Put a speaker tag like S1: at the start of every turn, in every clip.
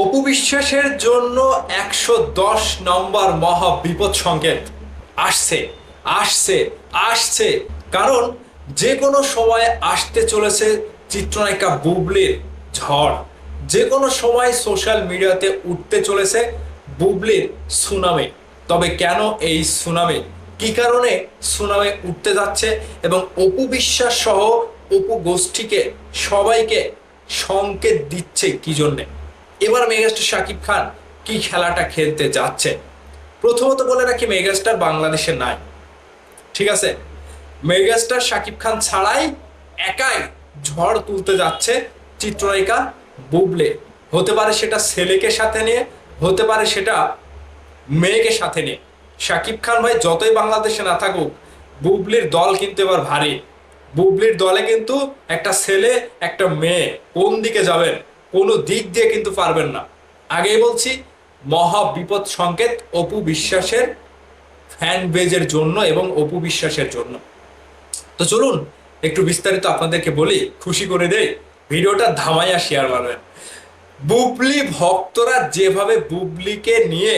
S1: অপু বিশ্বাসের জন্য 110 নম্বর মহা বিপদ সংকেত আসছে আসছে আসছে। কারণ যে কোনো সময় আসতে চলেছে চিত্রনায়িকা বুবলির ঝড়। যে কোনো সময় সোশ্যাল মিডিয়াতে উঠতে চলেছে বুবলির সুনামি। তবে কেন এই সুনামি, কি কারণে সুনামি উঠতে যাচ্ছে এবং অপু বিশ্বাস সহ অপু গোষ্ঠীকে সবাইকে সংকেত দিচ্ছে কি জন্যে? এবার মেগাস্টার শাকিব খান কি খেলাটা খেলতে যাচ্ছে? প্রথমত বলে রাখি, মেগাস্টার বাংলাদেশে নাই, ঠিক আছে? মেগাস্টার শাকিব খান ছাড়াই একাই ঝড় তুলতে যাচ্ছে চিত্রনায়িকা বুবলি। হতে পারে সেটা ছেলেকে সাথে নিয়ে, হতে পারে সেটা মেয়েকে সাথে নিয়ে। শাকিব খান ভাই যতই বাংলাদেশে না থাকুক, বুবলির দল কিন্তু এবার ভারী। বুবলির দলে কিন্তু একটা ছেলে একটা মেয়ে, কোন দিকে যাবেন কোনো দিক দিয়ে কিন্তু পারবেন না। আগেই বলছি, মহা বিপদ সংকেত অপু বিশ্বাসের ফ্যান বেজের জন্য এবং অপু বিশ্বাসের জন্য। তো চলুন একটু বিস্তারিত আপনাদেরকে বলি, খুশি করে দেই, ভিডিওটা ধামাইয়া শেয়ার করবেন। বুবলি ভক্তরা যেভাবে বুবলিকে নিয়ে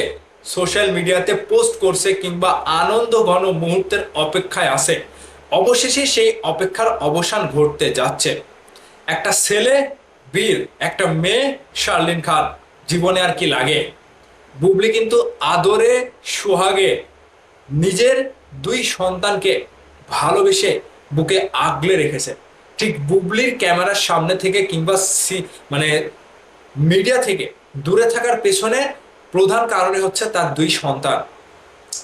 S1: সোশ্যাল মিডিয়াতে পোস্ট করছে কিংবা আনন্দ ঘন মুহূর্তের অপেক্ষায় আছে, অবশেষে সেই অপেক্ষার অবসান ঘটতে যাচ্ছে। একটা ছেলে বীর, একটা মেয়ে শার্লিন খান, জীবনে আর কি লাগে? বুবলি কিন্তু আদরে সোহাগে নিজের দুই সন্তানকে ভালোবেসে বুকে আগলে রেখেছে। ঠিক বুবলির ক্যামেরার সামনে থেকে কিংবা মানে মিডিয়া থেকে দূরে থাকার পেছনে প্রধান কারণই হচ্ছে তার দুই সন্তান।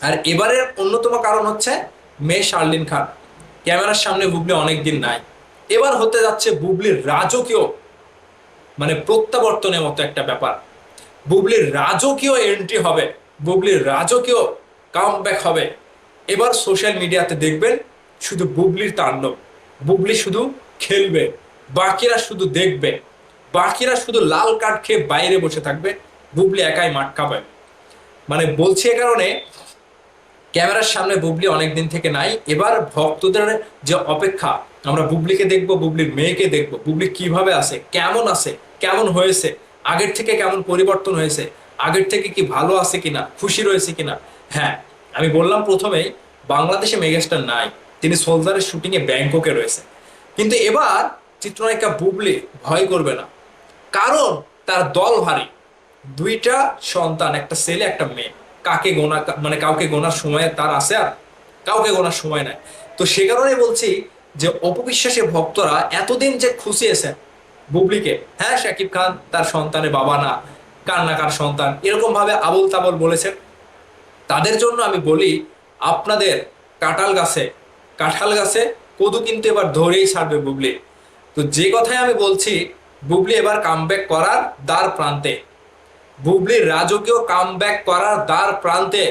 S1: আর এবারের অন্যতম কারণ হচ্ছে মেয়ে শার্লিন খান। ক্যামেরার সামনে বুবলি অনেকদিন নাই। এবার হতে যাচ্ছে বুবলির রাজকীয় মানে প্রত্যাবর্তনের মতো একটা ব্যাপার। বুবলির রাজকীয় এন্ট্রি হবে, বুবলির রাজকীয় কামব্যাক হবে। এবার সোশ্যাল মিডিয়াতে দেখবেন শুধু বুবলির তাণ্ডব। বুবলি শুধু খেলবে, বাকিরা শুধু দেখবে, বাকিরা শুধু লাল কার্ড খেয়ে বাইরে বসে থাকবে, বুবলি একাই মাঠ খাবে। মানে বলছি এ কারণে, ক্যামেরার সামনে বুবলি অনেকদিন থেকে নাই। এবার ভক্তদের যে অপেক্ষা, আমরা বুবলিকে দেখবো, বুবলির মেয়েকে দেখবো, বুবলি কিভাবে আছে, কেমন আছে, কেমন হয়েছে, আগের থেকে কেমন পরিবর্তন হয়েছে, আগের থেকে কি ভালো আছে কিনা, খুশি রয়েছে কিনা। হ্যাঁ, আমি বললাম প্রথমেই, বাংলাদেশে মেগাস্টার নাই, তিনি সোলজারের শুটিং এ ব্যাংককে রয়েছে। কিন্তু এবার চিত্রনায়িকা বুবলি ভয় করবে না, কারণ তার দল ভারী। দুইটা সন্তান, একটা ছেলে একটা মেয়ে, কাকে গোনা মানে কাউকে গোনার সময় তার আছে? আর কাউকে গোনার সময় নাই। তো সে কারণে বলছি যে অপবিশ্বাসী ভক্তরা এতদিন যে খুশিয়েছেন বুবলিকে, হ্যাঁ শাকিব খান তার সন্তানের বাবা না, কার না কার সন্তান, এরকম ভাবে আবল তাবল বলেছেন, তাদের জন্য আমি বলি, আপনাদের কাঁঠাল গাছে কদু কিন্তু এবার ধরেই ছাড়বে বুবলি। তো যে কথাই আমি বলছি, বুবলি এবার কামব্যাক করার দ্বার প্রান্তে, বুবলির রাজকীয় কামব্যাক করার দ্বার প্রান্তে।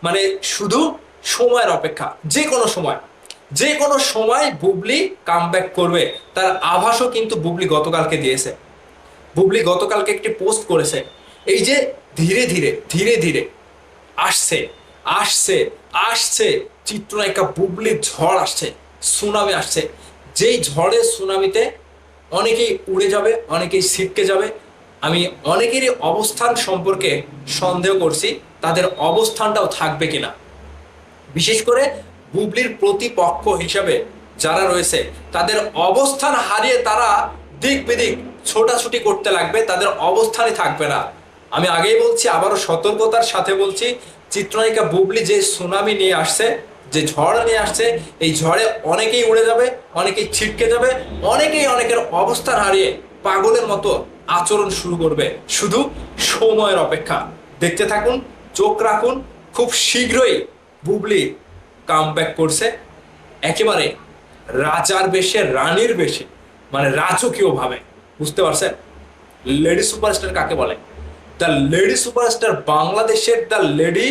S1: মানে শুধু সময়ের অপেক্ষা, যে কোনো সময়, যে কোনো সময় বুবলি কামব্যাক করবে। তার আভাসও কিন্তু বুবলি গতকালকে দিয়েছে। বুবলি গতকালকে একটি পোস্ট করেছে, এই যে ধীরে ধীরে ধীরে ধীরে আসছে আসছে আসছে চিত্রনায়িকা বুবলির ঝড় আসছে, সুনামি আসছে। যেই ঝড়ে সুনামিতে অনেকেই উড়ে যাবে, অনেকেই ছিটকে যাবে। আমি অনেকেরই অবস্থান সম্পর্কে সন্দেহ করছি, তাদের অবস্থানটাও থাকবে কিনা। বিশেষ করে বুবলির প্রতিপক্ষ হিসাবে যারা রয়েছে, তাদের অবস্থান হারিয়ে তারা দিক বিদিক ছোটাছুটি করতে লাগবে, তাদের অবস্থানই থাকবে না। আমি আগেই বলছি, আবারও সতর্কতার সাথে বলছি, চিত্রনায়িকা বুবলি যে সুনামি নিয়ে আসছে, যে ঝড় নিয়ে আসছে, এই ঝড়ে অনেকেই উড়ে যাবে, অনেকেই ছিটকে যাবে, অনেকেই অনেকের অবস্থান হারিয়ে পাগলের মতো আচরণ শুরু করবে। শুধু সময়ের অপেক্ষা, দেখতে থাকুন, চোখ রাখুন। খুব শীঘ্রই বুবলি কামব্যাক করছে, একেবারে রাজার বেশে, রানীর বেশে, মানে রাজকীয় ভাবে। বুঝতে পারছেন লেডি সুপারস্টার কাকে বলে? দ্য লেডি সুপারস্টার, বাংলাদেশের দ্য লেডি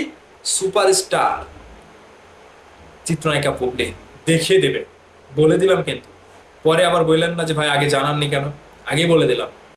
S1: সুপারস্টার চিত্রনায়িকা বুবলি দেখিয়ে দেবে, বলে দিলাম। কিন্তু পরে আবার বললেন না যে ভাই আগে জানাননি কেন, আগেই বলে দিলাম।